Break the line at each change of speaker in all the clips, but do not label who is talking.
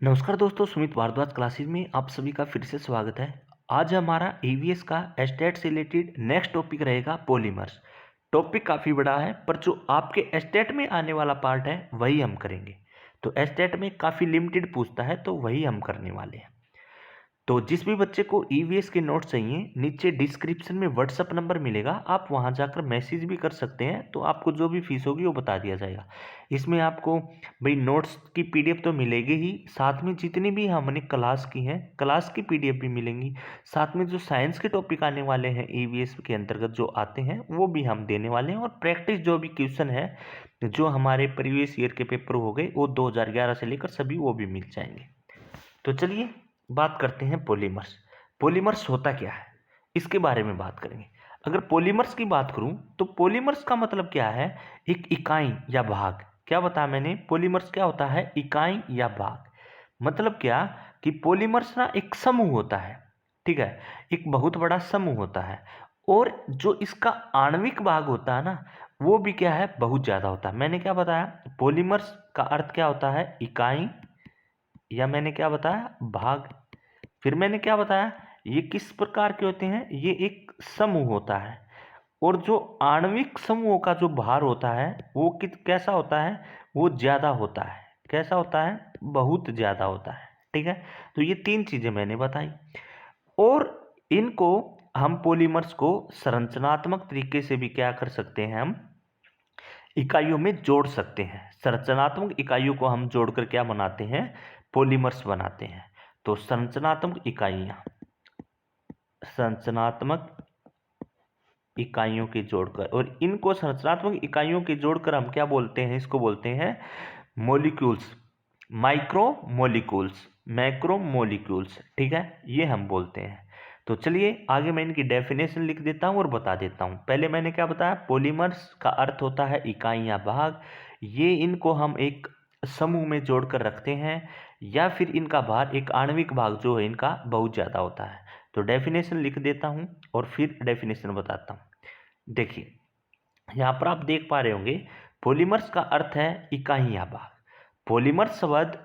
नमस्कार दोस्तों, सुमित भारद्वाज क्लासेस में आप सभी का फिर से स्वागत है। आज हमारा ईवीएस का एस्टेट से रिलेटेड नेक्स्ट टॉपिक रहेगा पॉलीमर्स। टॉपिक काफ़ी बड़ा है, पर जो आपके एस्टेट में आने वाला पार्ट है वही हम करेंगे। तो एस्टेट में काफ़ी लिमिटेड पूछता है, तो वही हम करने वाले हैं। तो जिस भी बच्चे को ईवीएस के नोट्स चाहिए, नीचे डिस्क्रिप्शन में व्हाट्सअप नंबर मिलेगा, आप वहां जाकर मैसेज भी कर सकते हैं। तो आपको जो भी फीस होगी वो बता दिया जाएगा। इसमें आपको भाई नोट्स की पीडीएफ तो मिलेगी ही, साथ में जितनी भी हमने क्लास की हैं क्लास की पीडीएफ भी मिलेंगी। साथ में जो साइंस के टॉपिक आने वाले हैं ईवीएस के अंतर्गत जो आते हैं वो भी हम देने वाले हैं। और प्रैक्टिस जो भी क्वेश्चन है जो हमारे प्रीवियस ईयर के पेपर हो गए वो 2011 से लेकर सभी वो भी मिल जाएंगे। तो चलिए बात करते हैं पॉलीमर्स। पॉलीमर्स होता क्या है, इसके बारे में बात करेंगे। अगर पॉलीमर्स की बात करूं तो पॉलीमर्स का मतलब क्या है, एक इकाई या भाग। क्या बताया मैंने, पॉलीमर्स क्या होता है, इकाई या भाग। मतलब क्या कि पॉलीमर्स ना एक समूह होता है, ठीक है, एक बहुत बड़ा समूह होता है। और जो इसका आणविक भाग होता है ना, वो भी क्या है, बहुत ज्यादा होता है। मैंने क्या बताया, पॉलीमर्स का अर्थ क्या होता है, इकाई, या मैंने क्या बताया, भाग। फिर मैंने क्या बताया, ये किस प्रकार के होते हैं, ये एक समूह होता है। और जो आणविक समूहों का जो भार होता है वो कैसा होता है, वो ज्यादा होता है। कैसा होता है, बहुत ज्यादा होता है। ठीक है, तो ये तीन चीजें मैंने बताई। और इनको हम पॉलीमर्स को संरचनात्मक तरीके से भी क्या कर सकते हैं, हम इकाइयों में जोड़ सकते हैं। संरचनात्मक इकाइयों को हम जोड़कर क्या बनाते हैं, पॉलीमर्स बनाते हैं। तो संरचनात्मक इकाइयां, संरचनात्मक इकाइयों के जोड़कर, और इनको संरचनात्मक इकाइयों के जोड़कर हम क्या बोलते हैं, इसको बोलते हैं molecules, micro molecules, macro molecules. ठीक है, ये हम बोलते हैं। तो चलिए आगे मैं इनकी डेफिनेशन लिख देता हूं और बता देता हूं। पहले मैंने क्या बताया, पॉलीमर्स का अर्थ होता है इकाई या भाग। ये इनको हम एक समूह में जोड़कर रखते हैं, या फिर इनका भार, एक आणविक भाग जो है इनका बहुत ज्यादा होता है। तो डेफिनेशन लिख देता हूं और फिर डेफिनेशन बताता हूं। देखिए यहां पर आप देख पा रहे होंगे, पॉलीमर्स का अर्थ है इकाई या भाग। पॉलीमर शब्द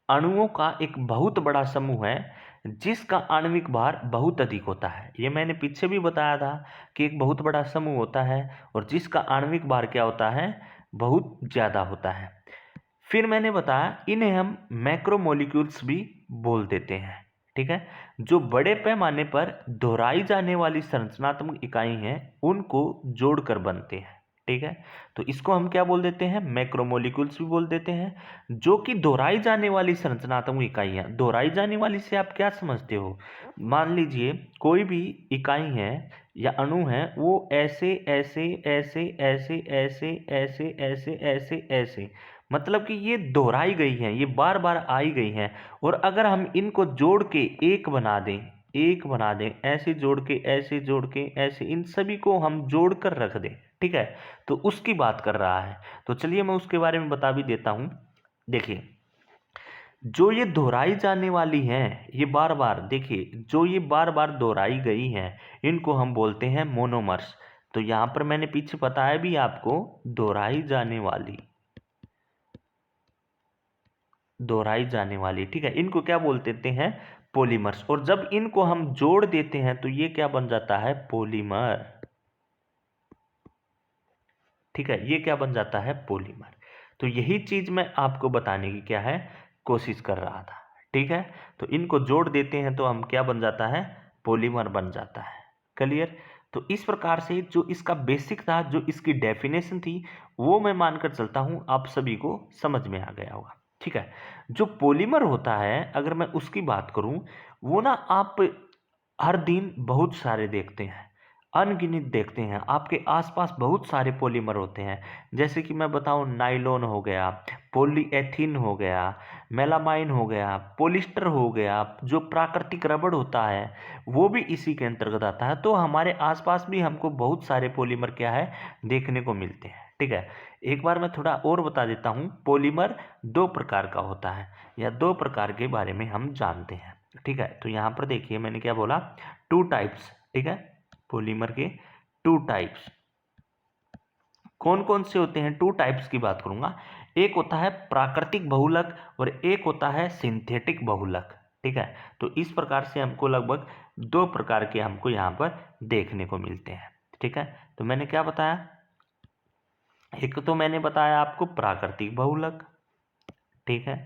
अणुओं का एक बहुत बड़ा समूह है जिसका आणविक भार बहुत अधिक होता है। ये मैंने पीछे भी बताया था कि एक बहुत बड़ा समूह होता है और जिसका आणविक भार क्या होता है, बहुत ज्यादा होता है। फिर मैंने बताया इन्हें हम मैक्रोमोलिक्यूल्स भी बोल देते हैं। ठीक है, जो बड़े पैमाने पर दोहराई जाने वाली संरचनात्मक इकाई हैं उनको जोड़कर बनते हैं। ठीक है, तो इसको हम क्या बोल देते हैं, मैक्रोमोलिक्यूल्स भी बोल देते हैं। जो कि दोहराई जाने वाली संरचनात्मक इकाइयां, दोहराई जाने वाली से आप क्या समझते हो, मान लीजिए कोई भी इकाई है या अणु है, वो ऐसे ऐसे ऐसे ऐसे ऐसे ऐसे ऐसे ऐसे ऐसे, मतलब कि ये दोहराई गई हैं, ये बार बार आई गई हैं। और अगर हम इनको जोड़ के एक बना दें, एक बना दें, ऐसे जोड़ के ऐसे जोड़ के ऐसे, इन सभी को हम जोड़ कर रख दें, ठीक है, तो उसकी बात कर रहा है। तो चलिए मैं उसके बारे में बता भी देता हूं। देखिए जो ये दोहराई जाने वाली हैं, ये बार बार, देखिए जो ये बार बार दोहराई गई हैं, इनको हम बोलते हैं मोनोमर्स। तो यहां पर मैंने पीछे बताया भी आपको, दोहराई जाने वाली, दोहराई जाने वाली, ठीक है, इनको क्या बोल देते हैं, पॉलीमर्स। और जब इनको हम जोड़ देते हैं तो ये क्या बन जाता है, पॉलीमर। ठीक है, ये क्या बन जाता है, पॉलीमर। तो यही चीज मैं आपको बताने की क्या है, कोशिश कर रहा था। ठीक है, तो इनको जोड़ देते हैं तो हम क्या बन जाता है, पॉलीमर बन जाता है। क्लियर। तो इस प्रकार से जो इसका बेसिक था, जो इसकी डेफिनेशन थी, वो मैं मानकर चलता हूं आप सभी को समझ में आ गया होगा। ठीक है, जो पॉलीमर होता है अगर मैं उसकी बात करूं, वो ना आप हर दिन बहुत सारे देखते हैं, अनगिनत देखते हैं। आपके आसपास बहुत सारे पॉलीमर होते हैं। जैसे कि मैं बताऊं, नाइलॉन हो गया, पॉलीएथीन हो गया, मेलामाइन हो गया, पॉलिस्टर हो गया, जो प्राकृतिक रबड़ होता है वो भी इसी के अंतर्गत आता है। तो हमारे आसपास भी हमको बहुत सारे पॉलीमर क्या है, देखने को मिलते हैं। ठीक है, एक बार मैं थोड़ा और बता देता हूं, पॉलीमर दो प्रकार का होता है, या दो प्रकार के बारे में हम जानते हैं। ठीक है, तो यहां पर देखिए मैंने क्या बोला, टू टाइप्स। ठीक है, पॉलीमर के टू टाइप्स कौन कौन से होते हैं, टू टाइप्स की बात करूंगा। एक होता है प्राकृतिक बहुलक और एक होता है सिंथेटिक बहुलक। ठीक है, तो इस प्रकार से हमको लगभग 2 प्रकार के हमको यहाँ पर देखने को मिलते हैं। ठीक है, तो मैंने क्या बताया, एक तो मैंने बताया आपको प्राकृतिक बहुलक। ठीक है,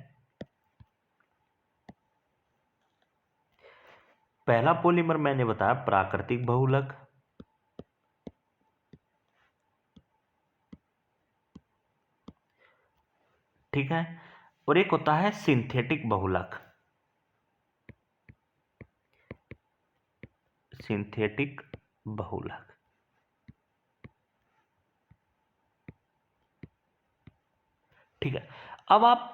पहला पॉलीमर मैंने बताया प्राकृतिक बहुलक। ठीक है, और एक होता है सिंथेटिक बहुलक। सिंथेटिक बहुलक। ठीक है, अब आप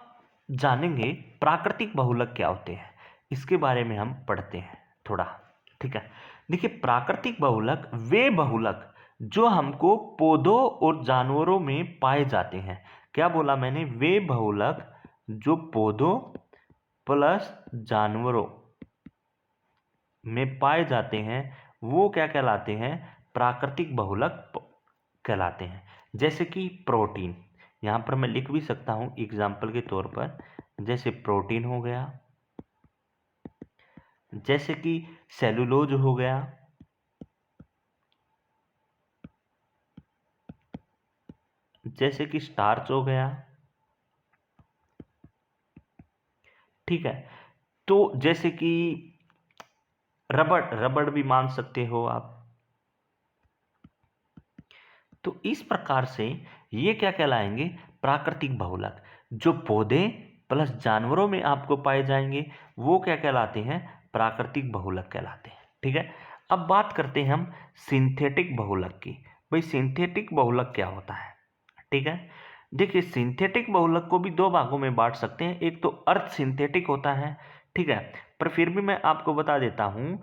जानेंगे प्राकृतिक बहुलक क्या होते हैं, इसके बारे में हम पढ़ते हैं थोड़ा। ठीक है, देखिए प्राकृतिक बहुलक वे बहुलक जो हमको पौधों और जानवरों में पाए जाते हैं। क्या बोला मैंने, वे बहुलक जो पौधों प्लस जानवरों में पाए जाते हैं वो क्या कहलाते हैं, प्राकृतिक बहुलक कहलाते हैं। जैसे कि प्रोटीन, यहाँ पर मैं लिख भी सकता हूँ एग्जाम्पल के तौर पर, जैसे प्रोटीन हो गया, जैसे कि सेलुलोज हो गया, जैसे कि स्टार्च हो गया। ठीक है, तो जैसे कि रबड़, रबड़ भी मान सकते हो आप। तो इस प्रकार से ये क्या कहलाएंगे, प्राकृतिक बहुलक। जो पौधे प्लस जानवरों में आपको पाए जाएंगे वो क्या कहलाते हैं, प्राकृतिक बहुलक कहलाते हैं। ठीक है, अब बात करते हैं हम सिंथेटिक बहुलक की। भाई सिंथेटिक बहुलक क्या होता है। ठीक है, देखिए सिंथेटिक बहुलक को भी 2 भागों में बांट सकते हैं। एक तो अर्ध सिंथेटिक होता है। ठीक है, पर फिर भी मैं आपको बता देता हूं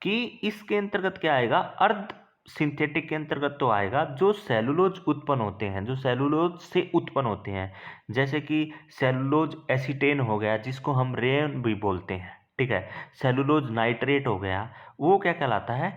कि इसके अंतर्गत क्या आएगा, अर्ध सिंथेटिक के अंतर्गत तो आएगा जो सेलुलोज उत्पन्न होते हैं, जो सेलुलोज से उत्पन्न होते हैं, जैसे कि सेलुलोज एसीटेन हो गया जिसको हम रेन भी बोलते हैं। ठीक है, सेलुलोज नाइट्रेट हो गया, वो क्या कहलाता है,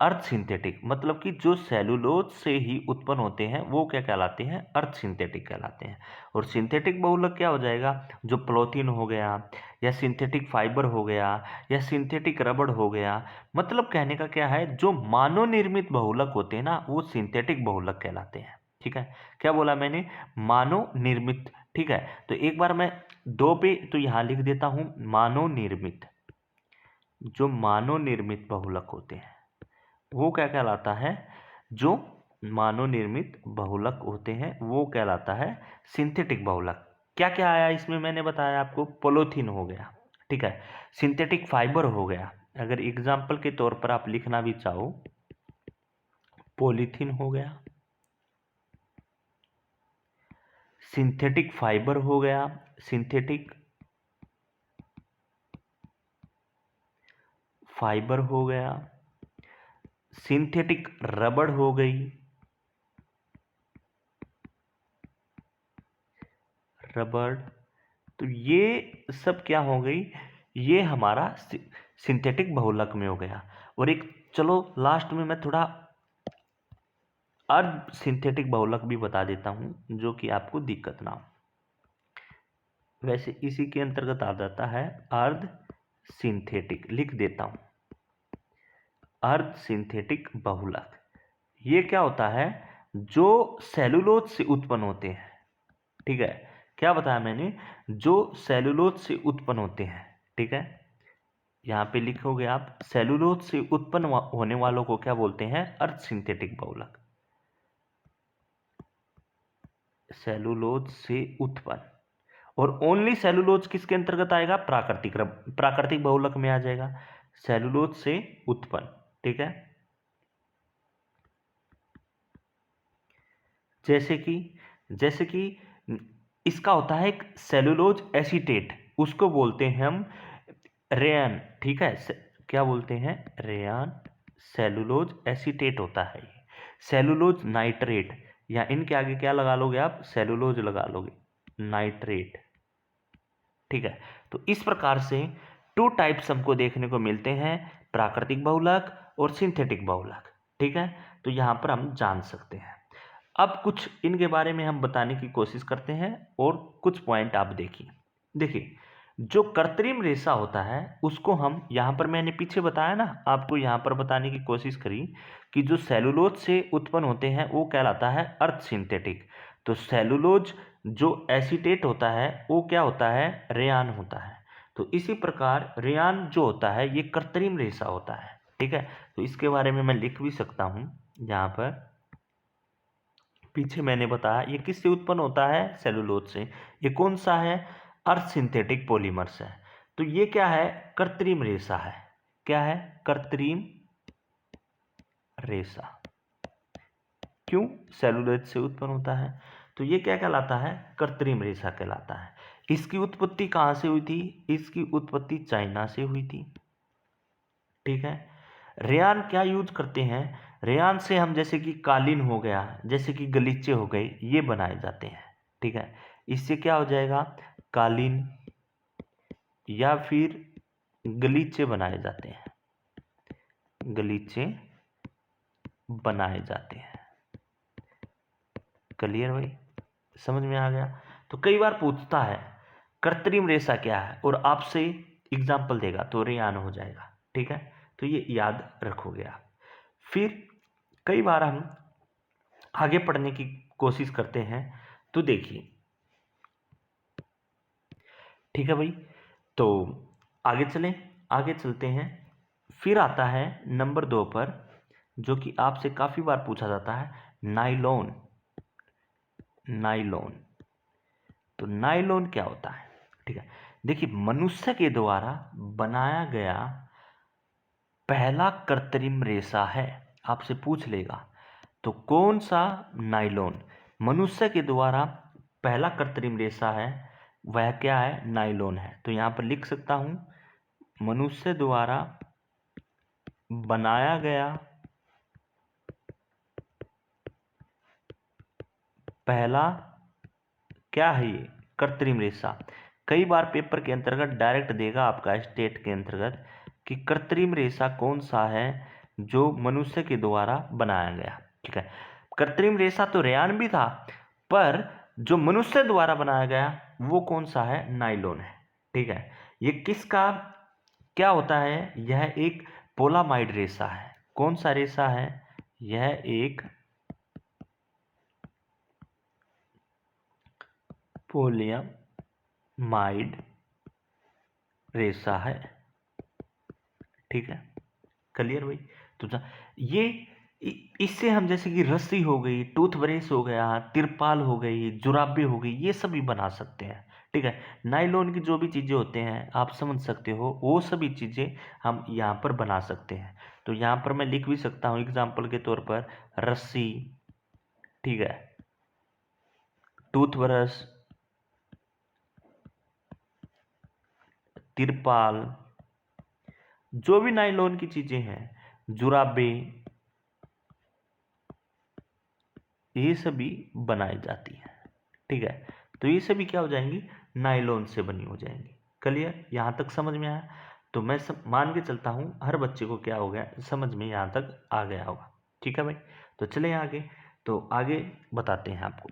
अर्ध सिंथेटिक। मतलब कि जो सेलुलोज से ही उत्पन्न होते हैं वो क्या कहलाते हैं, अर्ध सिंथेटिक कहलाते हैं। और सिंथेटिक बहुलक क्या हो जाएगा, जो पॉलीथीन हो गया या सिंथेटिक फाइबर हो गया या सिंथेटिक रबड़ हो गया। मतलब कहने का क्या है, जो मानव निर्मित बहुलक होते हैं ना वो सिंथेटिक बहुलक कहलाते हैं। ठीक है, क्या बोला मैंने, मानव निर्मित। ठीक है, तो एक बार मैं 2 पे तो यहां लिख देता हूं, मानव निर्मित। जो मानव निर्मित बहुलक होते हैं वो क्या कहलाता है, जो मानव निर्मित बहुलक होते हैं वो कहलाता है सिंथेटिक बहुलक। क्या क्या आया इसमें, मैंने बताया आपको, पॉलीथीन हो गया। ठीक है, सिंथेटिक फाइबर हो गया, अगर एग्जाम्पल के तौर पर आप लिखना भी चाहो, पॉलीथीन हो गया, सिंथेटिक फाइबर हो गया, सिंथेटिक फाइबर हो गया, सिंथेटिक रबड़ हो गई, रबड़। तो ये सब क्या हो गई, ये हमारा सिंथेटिक बहुलक में हो गया। और एक चलो लास्ट में मैं थोड़ा अर्ध सिंथेटिक बहुलक भी बता देता हूं जो कि आपको दिक्कत ना हो। वैसे इसी के अंतर्गत आ जाता है अर्ध सिंथेटिक, लिख देता हूं अर्ध सिंथेटिक बहुलक। ये क्या होता है, जो सेलुलोज से उत्पन्न होते हैं। ठीक है, क्या बताया मैंने, जो सेलुलोज से उत्पन्न होते हैं। ठीक है, यहां पे लिखोगे आप, सेलुलोज से उत्पन्न होने वालों को क्या बोलते हैं, अर्ध सिंथेटिक बहुलक। सेलुलोज से उत्पन्न, और ओनली सेलुलोज किसके अंतर्गत आएगा, प्राकृतिक बहुलक में आ जाएगा, सेलुलोज से उत्पन्न। ठीक है, जैसे कि इसका होता है एक सेलुलोज एसीटेट, उसको बोलते हैं हम रेयन। ठीक है, क्या बोलते हैं, रेयन। सेलुलोज एसीटेट होता है ये, सेलुलोज नाइट्रेट, या इनके आगे क्या लगा लोगे आप, सेलुलोज लगा लोगे, नाइट्रेट। ठीक है, तो इस प्रकार से 2 टाइप्स हमको देखने को मिलते हैं, प्राकृतिक बहुलक और सिंथेटिक बहुलक। ठीक है, तो यहां पर हम जान सकते हैं। अब कुछ इनके बारे में हम बताने की कोशिश करते हैं और कुछ पॉइंट आप देखिए। देखिए, जो कृत्रिम रेशा होता है उसको हम यहाँ पर, मैंने पीछे बताया ना आपको, यहाँ पर बताने की कोशिश करी कि जो सेलुलोज से उत्पन्न होते हैं वो कहलाता है अर्ध सिंथेटिक। तो सेलुलोज जो एसीटेट होता है वो क्या होता है, रेयान होता है। तो इसी प्रकार रेयान जो होता है ये कृत्रिम रेशा होता है। ठीक है, तो इसके बारे में मैं लिख भी सकता हूँ यहाँ पर, पीछे मैंने बताया ये किससे उत्पन्न होता है, सेलुलोज से। ये कौन सा है, अर्ध सिंथेटिक पॉलीमर्स है। तो ये क्या है, कृत्रिम रेशा है। क्या है, कृत्रिम रेशा। क्यों, सेलुलोज से उत्पन्न होता है तो ये क्या कहलाता है, कृत्रिम रेशा कहलाता है। इसकी उत्पत्ति कहाँ से हुई थी, इसकी उत्पत्ति चाइना से हुई थी। ठीक है, रेयान क्या यूज करते हैं, रेयान से हम जैसे कि कालीन हो गया, जैसे कि गलीचे हो गए, ये बनाए जाते हैं। ठीक है, इससे क्या हो जाएगा, कालीन या फिर गलीचे बनाए जाते हैं, गलीचे बनाए जाते हैं। क्लियर भाई, समझ में आ गया। तो कई बार पूछता है कृत्रिम रेशा क्या है और आपसे एग्जाम्पल देगा तो रेयान हो जाएगा। ठीक है, तो ये याद रखोगे आप। फिर कई बार हम आगे पढ़ने की कोशिश करते हैं, तो देखिए। ठीक है भाई, तो आगे चलें, आगे चलते हैं। फिर आता है नंबर 2 पर, जो कि आपसे काफी बार पूछा जाता है, नाइलॉन। नाइलॉन, तो नाइलॉन क्या होता है। ठीक है, देखिए, मनुष्य के द्वारा बनाया गया पहला कृत्रिम रेशा है। आपसे पूछ लेगा तो कौन सा, नाइलॉन। मनुष्य के द्वारा पहला कृत्रिम रेशा है, वह क्या है, नाइलॉन है। तो यहां पर लिख सकता हूं, मनुष्य द्वारा बनाया गया पहला क्या है, ये कृत्रिम रेशा। कई बार पेपर के अंतर्गत डायरेक्ट देगा आपका स्टेट के अंतर्गत कि कृत्रिम रेशा कौन सा है जो मनुष्य के द्वारा बनाया गया। ठीक है, कृत्रिम रेशा तो रेयान भी था, पर जो मनुष्य द्वारा बनाया गया वो कौन सा है, नाइलॉन है। ठीक है, ये किसका क्या होता है, यह एक पोलामाइड रेशा है। कौन सा रेशा है, यह एक पोलियमाइड रेशा है। ठीक है, क्लियर भाई। तो ये इससे हम जैसे कि रस्सी हो गई, टूथब्रश हो गया, तिरपाल हो गई, जुराबे हो गई, ये सभी बना सकते हैं। ठीक है, नाइलॉन की जो भी चीजें होते हैं आप समझ सकते हो, वो सभी चीजें हम यहाँ पर बना सकते हैं। तो यहाँ पर मैं लिख भी सकता हूँ एग्जाम्पल के तौर पर, रस्सी, ठीक है, टूथब्रश, तिरपाल, जो भी नाइलॉन की चीजें हैं, जुराबे, ये सभी बनाई जाती हैं। ठीक है, तो ये सभी क्या हो जाएंगी, नाइलॉन से बनी हो जाएंगी। क्लियर, यहां तक समझ में आया। तो मैं मान के चलता हूं हर बच्चे को क्या हो गया, समझ में यहां तक आ गया होगा। ठीक है भाई, तो चले आगे। तो आगे बताते हैं आपको।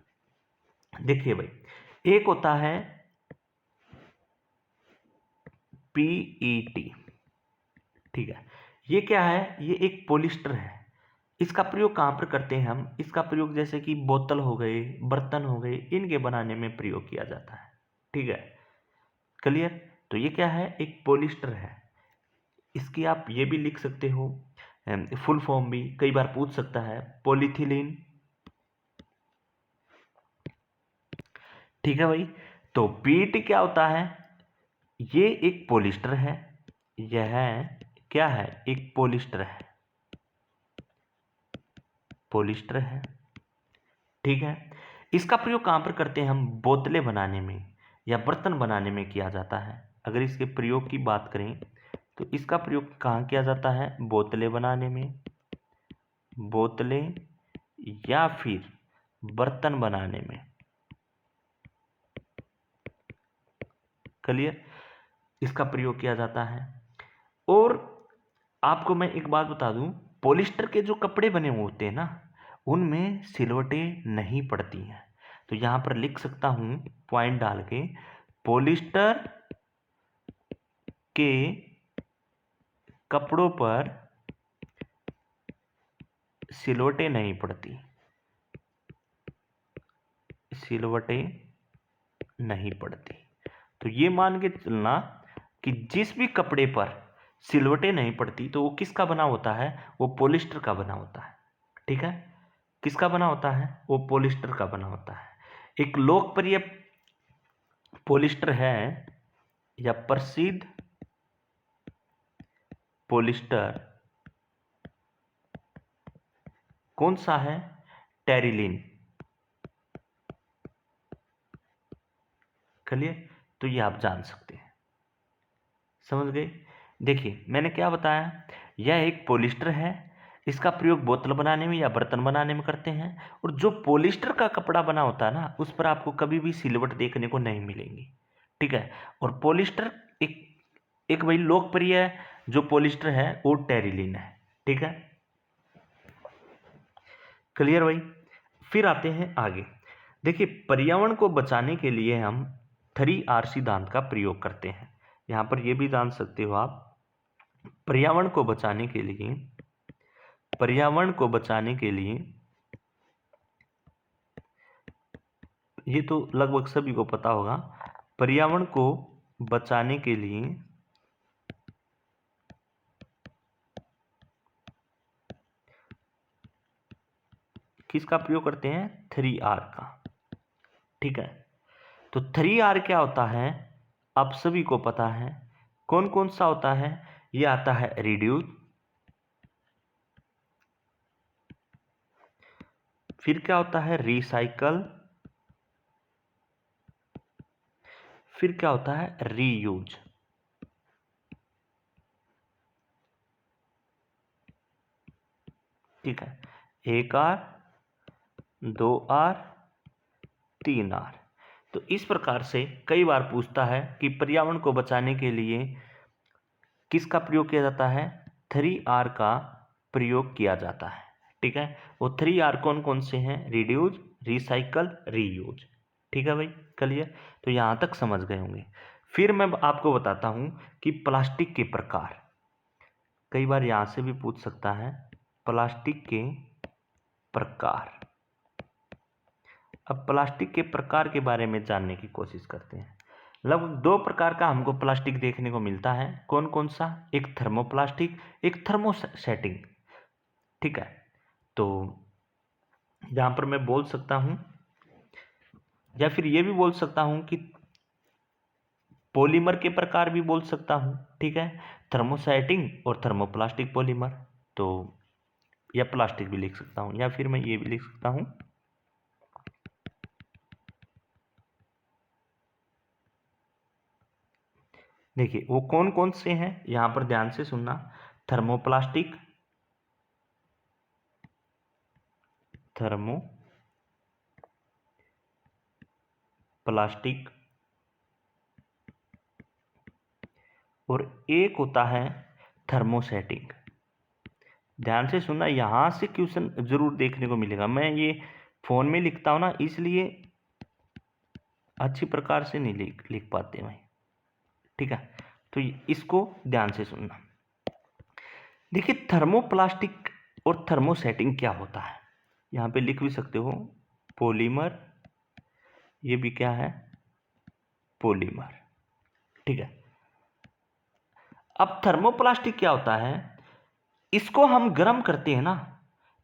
देखिए भाई, एक होता है पीईटी। ठीक है, ये क्या है, ये एक पॉलिस्टर है। इसका प्रयोग कहाँ पर करते हैं हम, इसका प्रयोग जैसे कि बोतल हो गए, बर्तन हो गए, इनके बनाने में प्रयोग किया जाता है। ठीक है, क्लियर। तो ये क्या है, एक पॉलिस्टर है। इसकी आप ये भी लिख सकते हो, फुल फॉर्म भी कई बार पूछ सकता है, पॉलीथिलीन। ठीक है भाई, तो पीईटी क्या होता है, ये एक पॉलिस्टर है। यह क्या है, एक पॉलिस्टर है, पॉलिस्टर है। ठीक है, इसका प्रयोग कहाँ पर करते हैं हम, बोतलें बनाने में या बर्तन बनाने में किया जाता है। अगर इसके प्रयोग की बात करें तो इसका प्रयोग कहाँ किया जाता है, बोतलें बनाने में, बोतलें या फिर बर्तन बनाने में। क्लियर, इसका प्रयोग किया जाता है। और आपको मैं एक बात बता दूं, पॉलिस्टर के जो कपड़े बने हुए होते हैं ना, उनमें सिलवटें नहीं पड़ती हैं। तो यहाँ पर लिख सकता हूँ पॉइंट डाल के, पॉलिस्टर के कपड़ों पर सिलवटें नहीं पड़ती, सिलवटें नहीं पड़ती। तो ये मान के चलना कि जिस भी कपड़े पर सिलवटें नहीं पड़ती तो वो किसका बना होता है, वो पॉलिस्टर का बना होता है। ठीक है, किसका बना होता है, वो पॉलिस्टर का बना होता है। एक लोकप्रिय पॉलिस्टर है या प्रसिद्ध पॉलिस्टर कौन सा है, टेरिलीन। चलिए, तो ये आप जान सकते हैं, समझ गए। देखिए मैंने क्या बताया, यह एक पॉलिस्टर है, इसका प्रयोग बोतल बनाने में या बर्तन बनाने में करते हैं। और जो पॉलिस्टर का कपड़ा बना होता है ना, उस पर आपको कभी भी सिलवट देखने को नहीं मिलेंगी। ठीक है, और पॉलिस्टर एक एक भाई लोकप्रिय जो पॉलिस्टर है वो टेरिलीन है। ठीक है, क्लियर भाई। फिर आते हैं आगे। देखिए, पर्यावरण को बचाने के लिए हम 3R सिद्धांत का प्रयोग करते हैं। यहाँ पर यह भी जान सकते हो आप, पर्यावरण को बचाने के लिए, पर्यावरण को बचाने के लिए, ये तो लगभग सभी को पता होगा, पर्यावरण को बचाने के लिए किसका प्रयोग करते हैं, 3R का। ठीक है, तो 3R क्या होता है आप सभी को पता है, कौन कौन सा होता है। ये आता है रिड्यूस, फिर क्या होता है रिसाइकल, फिर क्या होता है रीयूज। ठीक है, 1R, 2R, 3R। तो इस प्रकार से कई बार पूछता है कि पर्यावरण को बचाने के लिए किसका प्रयोग किया जाता है, 3R का प्रयोग किया जाता है। ठीक है, वो 3R कौन कौन से हैं, रिड्यूस, रिसाइकल, रीयूज। ठीक है भाई, क्लियर। तो यहां तक समझ गए होंगे। फिर मैं आपको बताता हूं कि प्लास्टिक के प्रकार, कई बार यहां से भी पूछ सकता है, प्लास्टिक के प्रकार। अब प्लास्टिक के प्रकार के बारे में जानने की कोशिश करते हैं। लगभग 2 प्रकार का हमको प्लास्टिक देखने को मिलता है। कौन कौन सा, एक थर्मोप्लास्टिक, एक थर्मोसेटिंग। ठीक है, तो यहां पर मैं बोल सकता हूं, या फिर यह भी बोल सकता हूं कि पॉलीमर के प्रकार भी बोल सकता हूं। ठीक है, थर्मोसेटिंग और थर्मोप्लास्टिक पॉलीमर। तो या प्लास्टिक भी लिख सकता हूं, या फिर मैं ये भी लिख सकता हूं, देखिए वो कौन कौन से हैं, यहां पर ध्यान से सुनना। थर्मोप्लास्टिक, थर्मोप्लास्टिक, और एक होता है थर्मोसेटिंग। ध्यान से सुनना, यहां से क्वेश्चन जरूर देखने को मिलेगा। मैं ये फोन में लिखता हूं ना, इसलिए अच्छी प्रकार से नहीं लिख पाते भाई। ठीक है, तो इसको ध्यान से सुनना। देखिए, थर्मोप्लास्टिक और थर्मोसेटिंग क्या होता है, यहां पे लिख भी सकते हो पॉलीमर, ये भी क्या है, पॉलीमर। ठीक है, अब थर्मोप्लास्टिक क्या होता है, इसको हम गर्म करते हैं ना,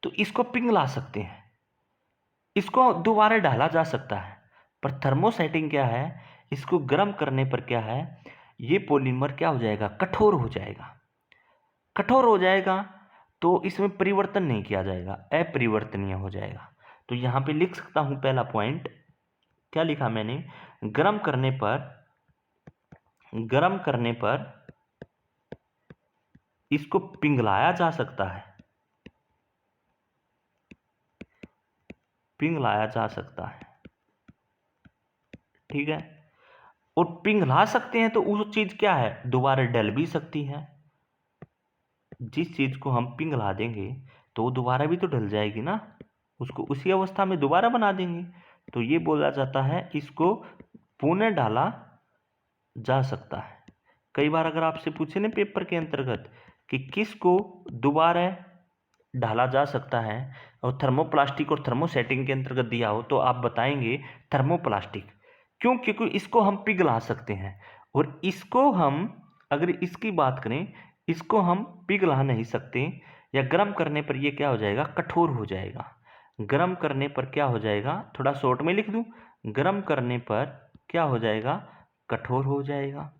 तो इसको पिघला सकते हैं, इसको दोबारा डाला जा सकता है। पर थर्मोसेटिंग क्या है, इसको गर्म करने पर क्या है, ये पॉलीमर क्या हो जाएगा, कठोर हो जाएगा। कठोर हो जाएगा तो इसमें परिवर्तन नहीं किया जाएगा, अपरिवर्तनीय हो जाएगा। तो यहां पे लिख सकता हूं पहला पॉइंट, क्या लिखा मैंने, गर्म करने पर इसको पिघलाया जा सकता है, पिघलाया जा सकता है। ठीक है, और पिघला सकते हैं तो वो चीज क्या है, दोबारा डल भी सकती है। जिस चीज को हम पिघला देंगे तो वो दोबारा भी तो ढल जाएगी ना, उसको उसी अवस्था में दोबारा बना देंगे। तो ये बोला जाता है, इसको पुनः डाला जा सकता है। कई बार अगर आपसे पूछे ना पेपर के अंतर्गत कि किसको दोबारा ढाला जा सकता है और थर्मोप्लास्टिक और थर्मोसेटिंग के अंतर्गत दिया हो, तो आप बताएंगे थर्मोप्लास्टिक। क्यों? क्योंकि इसको हम पिघला सकते हैं, और इसको हम, अगर इसकी बात करें, इसको हम पिघला नहीं सकते, या गर्म करने पर ये क्या हो जाएगा, कठोर हो जाएगा। गर्म करने पर क्या हो जाएगा, थोड़ा शॉर्ट में लिख दूं, गर्म करने पर क्या हो जाएगा, कठोर हो जाएगा।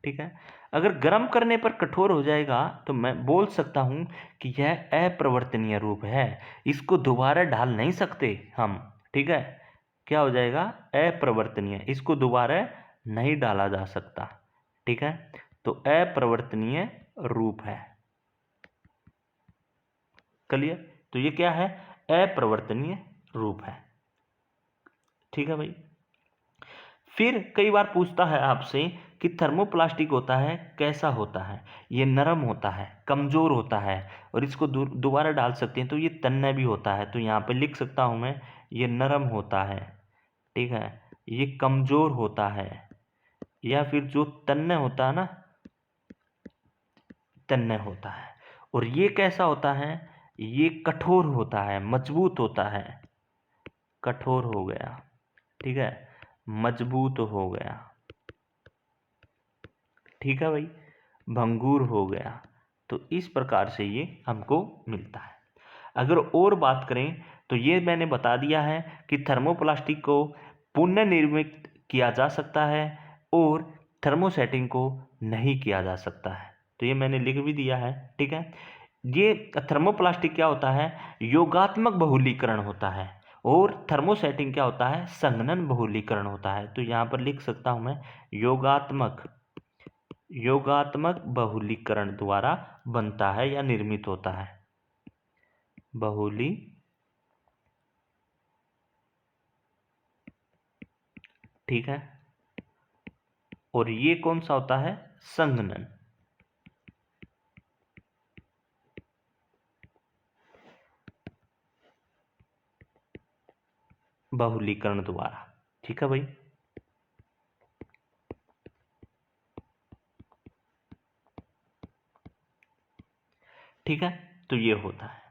ठीक है, अगर गर्म करने पर कठोर हो जाएगा तो मैं बोल सकता हूं कि यह अपरिवर्तनीय रूप है, इसको दोबारा ढाल नहीं सकते हम। ठीक है, क्या हो जाएगा, अपरिवर्तनीय, इसको दोबारा नहीं डाला जा सकता। ठीक है, तो अपरिवर्तनीय रूप है। क्लियर? तो ये क्या है, अपरिवर्तनीय रूप है। ठीक है भाई। फिर कई बार पूछता है आपसे कि थर्मोप्लास्टिक होता है कैसा होता है, ये नरम होता है, कमजोर होता है, और इसको दोबारा डाल सकते हैं, तो ये तन्य भी होता है। तो यहाँ पे लिख सकता हूँ मैं, ये नरम होता है, ठीक है, ये कमजोर होता है, या फिर जो तन्य होता है ना, तन्य होता है। और ये कैसा होता है, ये कठोर होता है, मजबूत होता है, कठोर हो गया, ठीक है, मजबूत हो गया, ठीक है भाई, भंगूर हो गया। तो इस प्रकार से ये हमको मिलता है। अगर और बात करें तो ये मैंने बता दिया है कि थर्मोप्लास्टिक को पुनर्निर्मित किया जा सकता है और थर्मोसेटिंग को नहीं किया जा सकता है। तो ये मैंने लिख भी दिया है। ठीक है, ये थर्मोप्लास्टिक क्या होता है, योगात्मक बहुलीकरण होता है, और थर्मोसेटिंग क्या होता है, संघनन बहुलीकरण होता है। तो यहाँ पर लिख सकता हूँ मैं, योगात्मक बहुलीकरण द्वारा बनता है या निर्मित होता है, बहुली, ठीक है, और ये कौन सा होता है, संघनन। बहुलीकरण द्वारा। ठीक है भाई। ठीक है, तो ये होता है।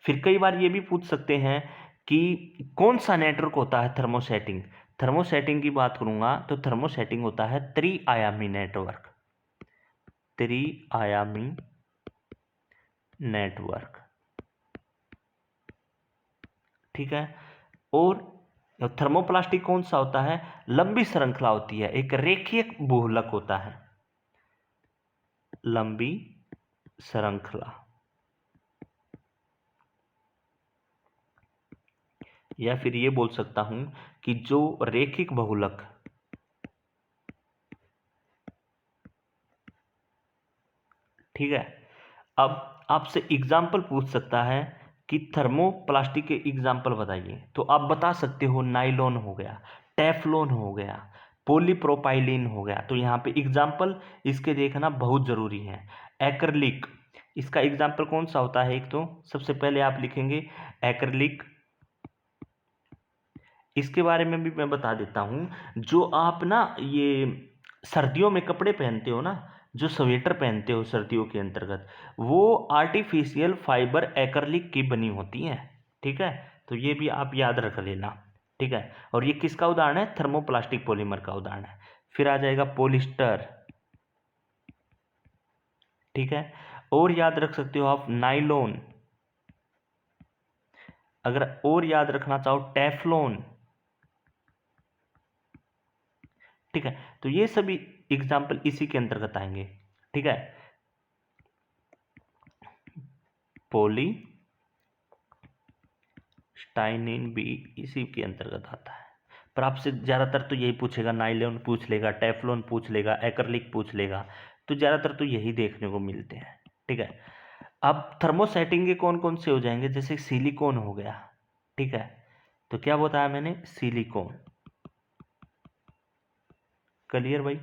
फिर कई बार ये भी पूछ सकते हैं कि कौन सा नेटवर्क होता है थर्मोसेटिंग। थर्मोसेटिंग की बात करूंगा तो थर्मोसेटिंग होता है त्रिआयामी नेटवर्क, त्रिआयामी नेटवर्क। ठीक है, और थर्मोप्लास्टिक कौन सा होता है, लंबी श्रृंखला होती है, एक रेखीय बहुलक होता है, लंबी श्रृंखला, या फिर ये बोल सकता हूं कि जो रेखिक बहुलक, ठीक है। अब आपसे एग्जाम्पल पूछ सकता है कि थर्मोप्लास्टिक के एग्जाम्पल बताइए, तो आप बता सकते हो नाइलॉन हो गया, टेफ्लॉन हो गया, पॉलीप्रोपाइलीन हो गया। तो यहाँ पे एग्जाम्पल इसके देखना बहुत जरूरी है। एक्रिलिक, इसका एग्जाम्पल कौन सा होता है, एक तो सबसे पहले आप लिखेंगे एक्रिलिक। इसके बारे में भी मैं बता देता हूं, जो आप ना ये सर्दियों में कपड़े पहनते हो ना, जो स्वेटर पहनते हो सर्दियों के अंतर्गत, वो आर्टिफिशियल फाइबर एक्रिलिक की बनी होती हैं। ठीक है, तो ये भी आप याद रख लेना। ठीक है, और ये किसका उदाहरण है, थर्मोप्लास्टिक पॉलीमर का उदाहरण है। फिर आ जाएगा पॉलिस्टर। ठीक है, और याद रख सकते हो आप नाइलॉन, अगर और याद रखना चाहो टेफ्लॉन। ठीक है, तो ये सभी एग्जाम्पल इसी के अंतर्गत आएंगे। ठीक है, पॉली स्टाइनिन भी इसी के अंतर्गत आता है। पर आपसे ज्यादातर तो यही पूछेगा, नाइलॉन पूछ लेगा, टेफ्लॉन पूछ लेगा, एक्रिलिक पूछ लेगा, तो ज्यादातर तो यही देखने को मिलते हैं। ठीक है, अब थर्मोसेटिंग के कौन कौन से हो जाएंगे, जैसे सिलिकॉन हो गया। ठीक है, तो क्या बताया मैंने, सिलिकॉन। क्लियर भाई।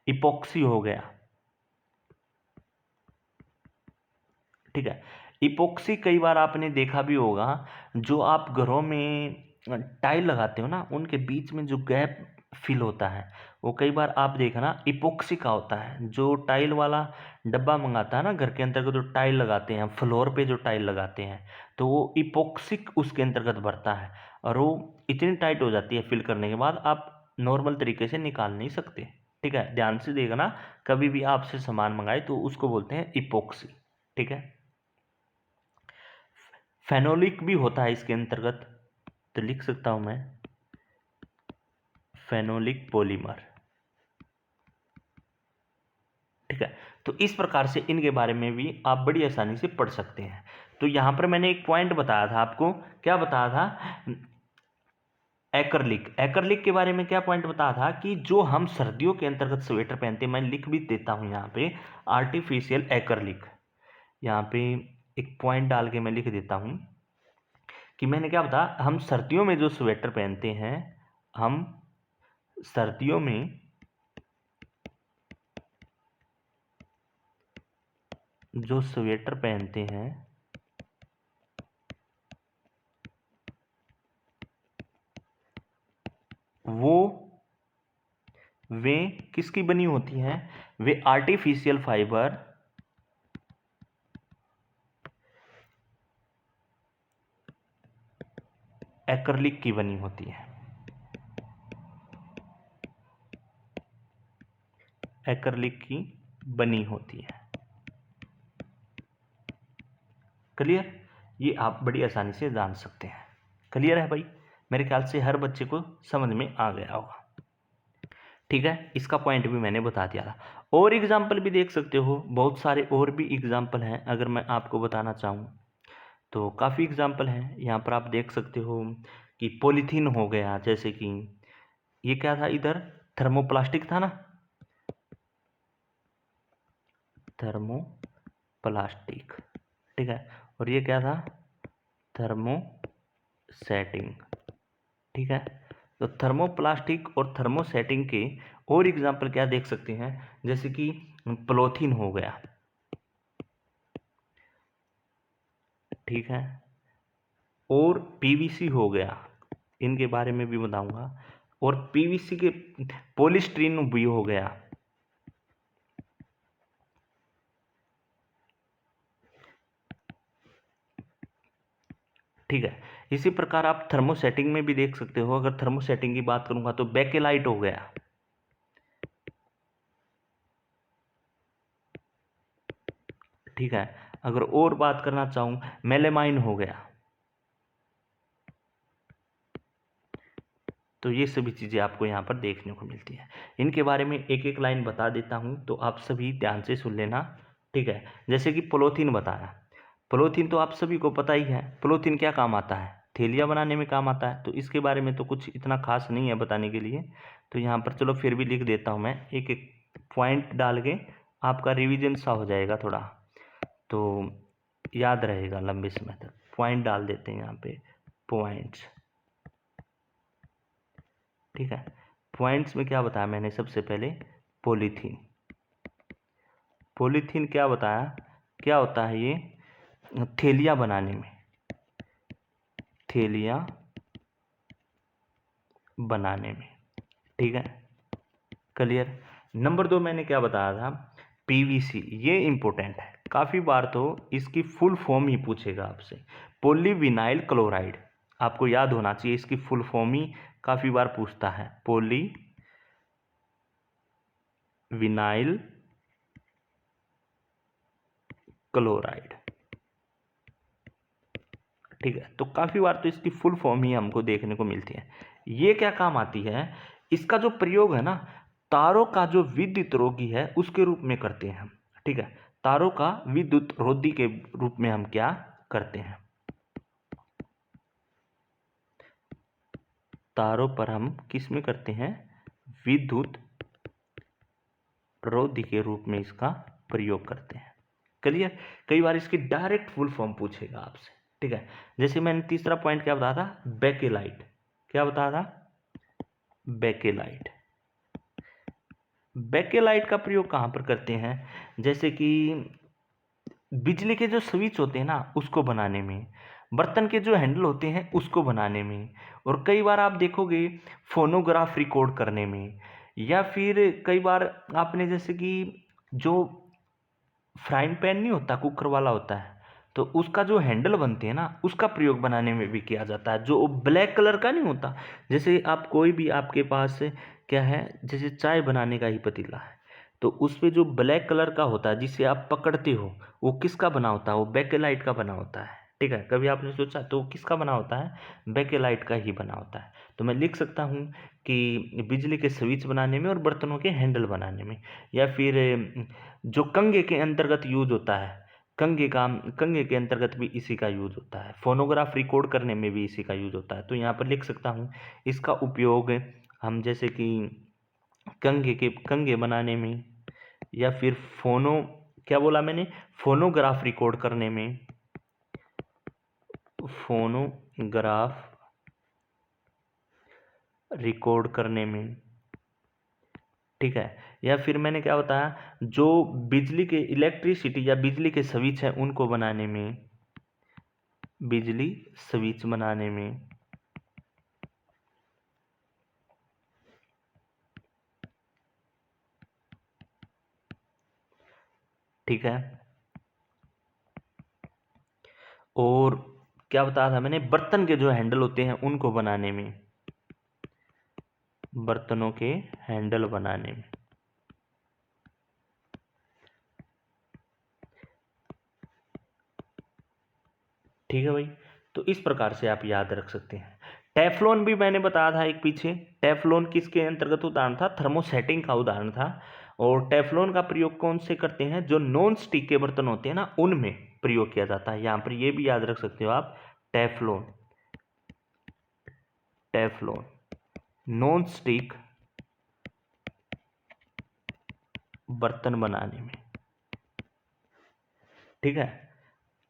इपॉक्सी हो गया। ठीक है, इपोक्सी कई बार आपने देखा भी होगा, जो आप घरों में टाइल लगाते हो ना, उनके बीच में जो गैप फिल होता है, वो कई बार आप देखना इपोक्सी का होता है। जो टाइल वाला डब्बा मंगाता है ना, घर के अंतर्गत जो टाइल लगाते हैं, फ्लोर पे जो टाइल लगाते हैं, तो वो इपोक्सिक उसके अंतर्गत भरता है, और वो इतनी टाइट हो जाती है फिल करने के बाद आप नॉर्मल तरीके से निकाल नहीं सकते। ठीक है, ध्यान से देखना, कभी भी आपसे सामान मंगाए तो उसको बोलते हैं इपोक्सी। ठीक है, फेनोलिक भी होता है इसके अंतर्गत, तो लिख सकता हूं मैं फेनोलिक पॉलीमर। ठीक है, तो इस प्रकार से इनके बारे में भी आप बड़ी आसानी से पढ़ सकते हैं। तो यहां पर मैंने एक पॉइंट बताया था आपको, क्या बताया था, एक्रिलिक। एक्रिलिक के बारे में क्या पॉइंट बताया था कि जो हम सर्दियों के अंतर्गत स्वेटर पहनते हैं, मैं लिख भी देता हूं यहाँ पे आर्टिफिशियल एक्रिलिक। यहाँ पे एक पॉइंट डाल के मैं लिख देता हूं कि मैंने क्या बताया, हम सर्दियों में जो स्वेटर पहनते हैं, हम सर्दियों में जो स्वेटर पहनते हैं वो वे किसकी बनी होती हैं, वे आर्टिफिशियल फाइबर एक्रिलिक की बनी होती है। एक्रिलिक की बनी होती है। क्लियर, ये आप बड़ी आसानी से जान सकते हैं। क्लियर है भाई, मेरे ख्याल से हर बच्चे को समझ में आ गया होगा। ठीक है, इसका पॉइंट भी मैंने बता दिया था। और एग्जाम्पल भी देख सकते हो, बहुत सारे और भी एग्जाम्पल हैं, अगर मैं आपको बताना चाहूँ तो काफ़ी एग्जाम्पल हैं। यहाँ पर आप देख सकते हो कि पॉलीथीन हो गया, जैसे कि ये क्या था इधर, थर्मोप्लास्टिक था ना, थर्मोप्लास्टिक। ठीक है, और ये क्या था, थर्मोसेटिंग। ठीक है, तो थर्मोप्लास्टिक और थर्मोसेटिंग के और एग्जाम्पल क्या देख सकते हैं, जैसे कि पॉलीथीन हो गया। ठीक है, और पीवीसी हो गया, इनके बारे में भी बताऊंगा। और पीवीसी के पॉलीस्टीरीन भी हो गया। ठीक है, इसी प्रकार आप थर्मोसेटिंग में भी देख सकते हो। अगर थर्मोसेटिंग की बात करूंगा तो बेकेलाइट हो गया। ठीक है, अगर और बात करना चाहूं, मेलेमाइन हो गया। तो ये सभी चीज़ें आपको यहाँ पर देखने को मिलती हैं। इनके बारे में एक एक लाइन बता देता हूँ, तो आप सभी ध्यान से सुन लेना। ठीक है, जैसे कि पॉलीथीन बताया, पॉलीथीन तो आप सभी को पता ही है, पॉलीथीन क्या काम आता है, थैलियाँ बनाने में काम आता है। तो इसके बारे में तो कुछ इतना खास नहीं है बताने के लिए, तो यहाँ पर चलो फिर भी लिख देता हूँ मैं, एक एक पॉइंट डाल के आपका रिविजन सा हो जाएगा थोड़ा, तो याद रहेगा लंबे समय तक। पॉइंट डाल देते हैं यहाँ पे, पॉइंट्स। ठीक है, पॉइंट्स में क्या बताया मैंने, सबसे पहले पॉलीथीन। पॉलीथीन क्या बताया, क्या होता है ये, थैलियाँ बनाने में, थैलियाँ बनाने में। ठीक है, क्लियर। नंबर 2 मैंने क्या बताया था, पीवीसी। ये इंपॉर्टेंट है, काफ़ी बार तो इसकी फुल फॉर्म ही पूछेगा आपसे, पॉलीविनाइल क्लोराइड। आपको याद होना चाहिए, इसकी फुल फॉर्म ही काफ़ी बार पूछता है, पॉलीविनाइल क्लोराइड। ठीक है, तो काफ़ी बार तो इसकी फुल फॉर्म ही हमको देखने को मिलती है। ये क्या काम आती है, इसका जो प्रयोग है ना, तारों का जो विद्युत रोधी है उसके रूप में करते हैं हम। ठीक है, तारों का विद्युत रोधी के रूप में हम क्या करते हैं, तारों पर हम किस में करते हैं, विद्युत रोधी के रूप में इसका प्रयोग करते हैं। क्लियर, कई बार इसकी डायरेक्ट फुल फॉर्म पूछेगा आपसे। ठीक है, जैसे मैंने तीसरा पॉइंट क्या बताया था, बेकेलाइट। क्या बताया था, बेकेलाइट। बेकेलाइट का प्रयोग कहाँ पर करते हैं, जैसे कि बिजली के जो स्विच होते हैं ना उसको बनाने में, बर्तन के जो हैंडल होते हैं उसको बनाने में, और कई बार आप देखोगे फोनोग्राफ रिकॉर्ड करने में, या फिर कई बार आपने जैसे कि जो फ्राइंग पैन नहीं होता, कुकर वाला होता है, तो उसका जो हैंडल बनते हैं ना उसका प्रयोग बनाने में भी किया जाता है, जो ब्लैक कलर का नहीं होता। जैसे आप कोई भी आपके पास क्या है, जैसे चाय बनाने का ही पतीला है, तो उस पे जो ब्लैक कलर का होता है जिसे आप पकड़ते हो, वो किसका बना होता है? वो बेकेलाइट का बना होता है। ठीक है, कभी आपने सोचा तो वो किसका बना होता है? बेकेलाइट का ही बना होता है। तो मैं लिख सकता हूँ कि बिजली के स्विच बनाने में और बर्तनों के हैंडल बनाने में, या फिर जो कंघे के अंतर्गत यूज होता है, कंघे के अंतर्गत भी इसी का यूज होता है, फोनोग्राफ रिकॉर्ड करने में भी इसी का यूज होता है। तो यहाँ पर लिख सकता हूँ इसका उपयोग हम जैसे कि कंघे बनाने में, या फिर क्या बोला मैंने, फोनोग्राफ रिकॉर्ड करने में, फोनोग्राफ रिकॉर्ड करने में, ठीक है। या फिर मैंने क्या बताया, जो बिजली के इलेक्ट्रिसिटी या बिजली के स्विच हैं उनको बनाने में, बिजली स्विच बनाने में, ठीक है। और क्या बताया था मैंने, बर्तन के जो हैंडल होते हैं उनको बनाने में, बर्तनों के हैंडल बनाने में, ठीक है भाई। तो इस प्रकार से आप याद रख सकते हैं। टेफ्लॉन भी मैंने बताया था एक पीछे, टेफ्लॉन किसके अंतर्गत उदाहरण था? थर्मोसेटिंग का उदाहरण था। और टेफ्लॉन का प्रयोग कौन से करते हैं? जो नॉन स्टिक के बर्तन होते हैं ना उनमें प्रयोग किया जाता है। यहाँ पर ये भी याद रख सकते हो आप, टेफ्लॉन, टेफ्लॉन नॉन स्टिक बर्तन बनाने में, ठीक है,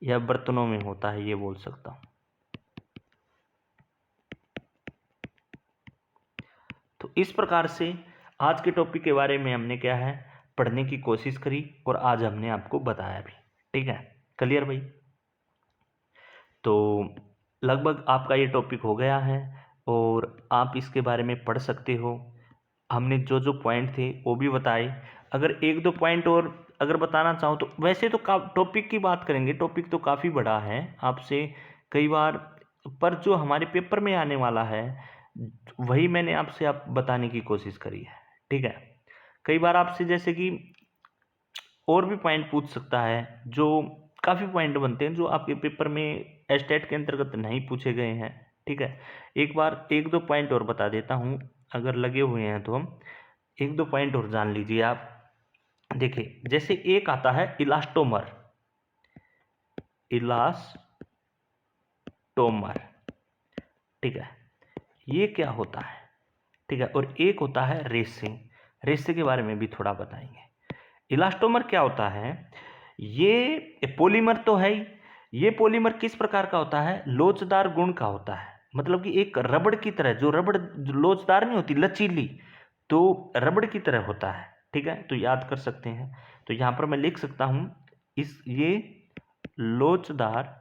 या बर्तनों में होता है, ये बोल सकता हूं। तो इस प्रकार से आज के टॉपिक के बारे में हमने क्या है, पढ़ने की कोशिश करी, और आज हमने आपको बताया भी। ठीक है, क्लियर भाई? तो लगभग आपका ये टॉपिक हो गया है, और आप इसके बारे में पढ़ सकते हो। हमने जो जो पॉइंट थे वो भी बताए। अगर एक दो पॉइंट और अगर बताना चाहो तो, वैसे तो टॉपिक की बात करेंगे, टॉपिक तो काफ़ी बड़ा है आपसे कई बार, पर जो हमारे पेपर में आने वाला है वही मैंने आपसे आप बताने की कोशिश करी है। ठीक है, कई बार आपसे जैसे कि और भी पॉइंट पूछ सकता है, जो काफ़ी पॉइंट बनते हैं जो आपके पेपर में एस्टेट के अंतर्गत नहीं पूछे गए हैं। ठीक है, एक बार एक दो पॉइंट और बता देता हूँ, अगर लगे हुए हैं तो हम एक दो पॉइंट और जान लीजिए आप। देखिए, जैसे एक आता है इलास्टोमर, इलास्टोमर, ठीक है, ये क्या होता है? ठीक है, और एक होता है रेसिंग, रेसे के बारे में भी थोड़ा बताएंगे। इलास्टोमर क्या होता है? ये पॉलीमर तो है ही, ये पॉलीमर किस प्रकार का होता है? लोचदार गुण का होता है, मतलब कि एक रबड़ की तरह, जो रबड़ लोचदार नहीं होती, लचीली, तो रबड़ की तरह होता है। ठीक है, तो याद कर सकते हैं। तो यहां पर मैं लिख सकता हूं ये लोचदार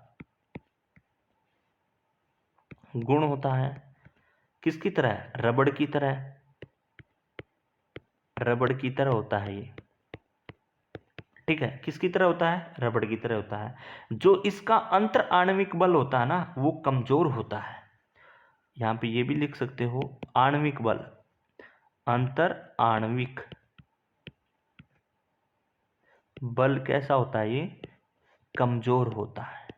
गुण होता है, किसकी तरह? रबड़ की तरह, रबड़ की तरह होता है ये। ठीक है, किसकी तरह होता है? रबड़ की तरह होता है। जो इसका अंतर आणविक बल होता है ना वो कमजोर होता है। यहां पे ये भी लिख सकते हो, आणविक बल, अंतर आणविक बल कैसा होता है? ये कमजोर होता है।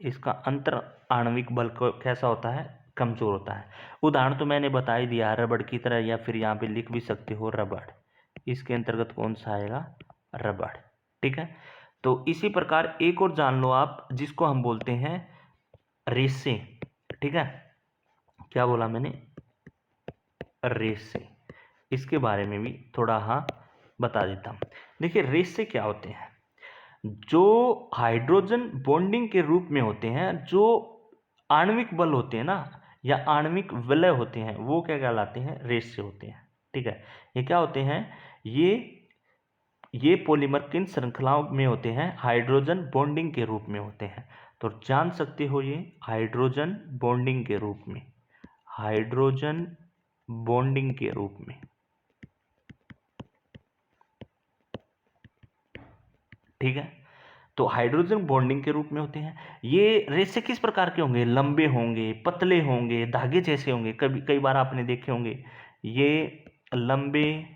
इसका अंतर आणविक बल कैसा होता है? कमजोर होता है। उदाहरण तो मैंने बता ही दिया, रबड़ की तरह, या फिर यहाँ पे लिख भी सकते हो रबड़, इसके अंतर्गत कौन सा आएगा? रबड़। ठीक है, तो इसी प्रकार एक और जान लो आप, जिसको हम बोलते हैं रेसे। ठीक है, क्या बोला मैंने? रेसे, इसके बारे में भी थोड़ा हाँ बता देता हूँ। देखिए, रेसे क्या होते हैं? जो हाइड्रोजन बॉन्डिंग के रूप में होते हैं, जो आणविक बल होते हैं ना, या आणविक विलय होते हैं, वो क्या कहलाते हैं? रेसे होते हैं। ठीक है, ये क्या होते हैं? ये ये पॉलीमर किन श्रृंखलाओं में होते हैं? हाइड्रोजन बॉन्डिंग के रूप में होते हैं। तो जान सकते हो ये हाइड्रोजन बॉन्डिंग के रूप में, हाइड्रोजन बॉन्डिंग के रूप में। ठीक है, तो हाइड्रोजन बॉन्डिंग के रूप में होते हैं। ये रेशे किस प्रकार के होंगे? लंबे होंगे, पतले होंगे, धागे जैसे होंगे। कई बार आपने देखे होंगे ये लंबे,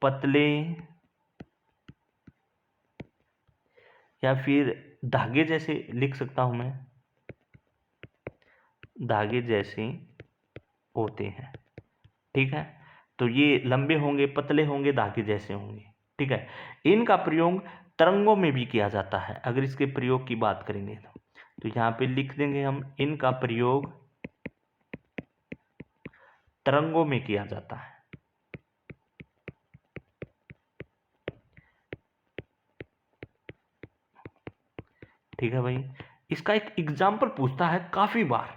पतले या फिर धागे जैसे लिख सकता हूं मैं, धागे जैसे होते हैं। ठीक है, तो ये लंबे होंगे, पतले होंगे, धागे जैसे होंगे। ठीक है, इनका प्रयोग तरंगों में भी किया जाता है। अगर इसके प्रयोग की बात करेंगे तो यहां पे लिख देंगे हम, इनका प्रयोग तरंगों में किया जाता है। ठीक है भाई, इसका एक एग्जाम्पल पूछता है काफी बार,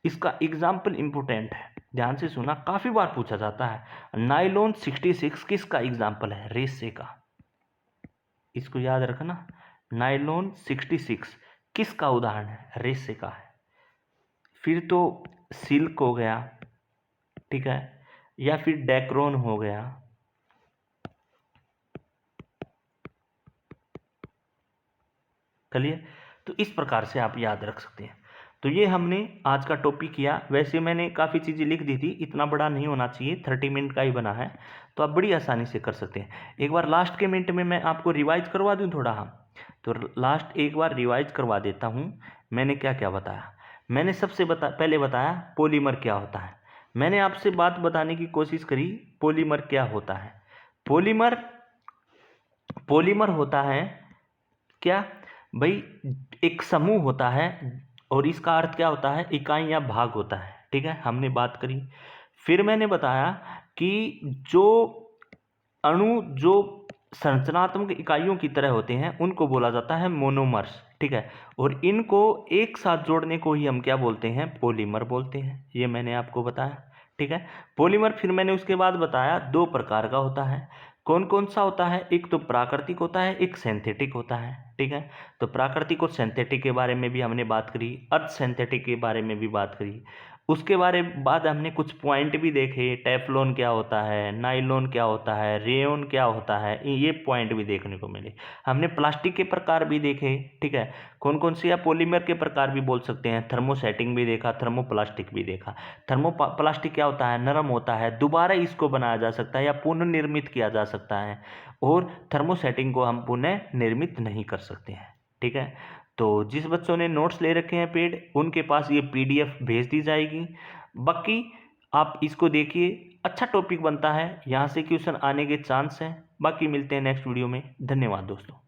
इसका एग्जाम्पल इंपोर्टेंट है, ध्यान से सुना, काफी बार पूछा जाता है। नाइलॉन 66 किसका एग्जाम्पल है? रेशे का। इसको याद रखना, नाइलॉन 66 किसका उदाहरण है? रेशे का है। फिर तो सिल्क हो गया, ठीक है, या फिर डेक्रोन हो गया, चलिए। तो इस प्रकार से आप याद रख सकते हैं। तो ये हमने आज का टॉपिक किया। वैसे मैंने काफ़ी चीज़ें लिख दी थी, इतना बड़ा नहीं होना चाहिए, 30 मिनट का ही बना है, तो आप बड़ी आसानी से कर सकते हैं। एक बार लास्ट के मिनट में मैं आपको रिवाइज करवा दूं थोड़ा, हम तो लास्ट एक बार रिवाइज करवा देता हूं। मैंने क्या क्या बताया? मैंने सबसे पहले बताया पॉलीमर क्या होता है। मैंने आपसे बात बताने की कोशिश करी, पॉलीमर क्या होता है। पॉलीमर पॉलीमर होता है क्या भाई? एक समूह होता है, और इसका अर्थ क्या होता है? इकाई या भाग होता है। ठीक है, हमने बात करी। फिर मैंने बताया कि जो अणु जो संरचनात्मक इकाइयों की तरह होते हैं उनको बोला जाता है मोनोमर्स। ठीक है, और इनको एक साथ जोड़ने को ही हम क्या बोलते हैं? पॉलीमर बोलते हैं। ये मैंने आपको बताया। ठीक है, पॉलीमर फिर मैंने उसके बाद बताया दो प्रकार का होता है। कौन कौन सा होता है? एक तो प्राकृतिक होता है, एक सिंथेटिक होता है। ठीक है, तो प्राकृतिक और सिंथेटिक के बारे में भी हमने बात करी, अर्थ सिंथेटिक के बारे में भी बात करी। उसके बारे बाद हमने कुछ पॉइंट भी देखे, टेफ्लॉन क्या होता है, नाइलॉन क्या होता है, रेयन क्या होता है, ये पॉइंट भी देखने को मिले। हमने प्लास्टिक के प्रकार भी देखे। ठीक है, कौन कौन से, या पॉलीमर के प्रकार भी बोल सकते हैं। थर्मोसेटिंग भी देखा, थर्मोप्लास्टिक भी देखा। थर्मोप्लास्टिक क्या होता है? नरम होता है, दोबारा इसको बनाया जा सकता है या पुनर्निर्मित किया जा सकता है, और थर्मोसेटिंग को हम पुनः निर्मित नहीं कर सकते हैं। ठीक है, तो जिस बच्चों ने नोट्स ले रखे हैं पेड, उनके पास ये PDF भेज दी जाएगी। बाकी आप इसको देखिए, अच्छा टॉपिक बनता है, यहाँ से क्वेश्चन आने के चांस हैं। बाकी मिलते हैं नेक्स्ट वीडियो में। धन्यवाद दोस्तों।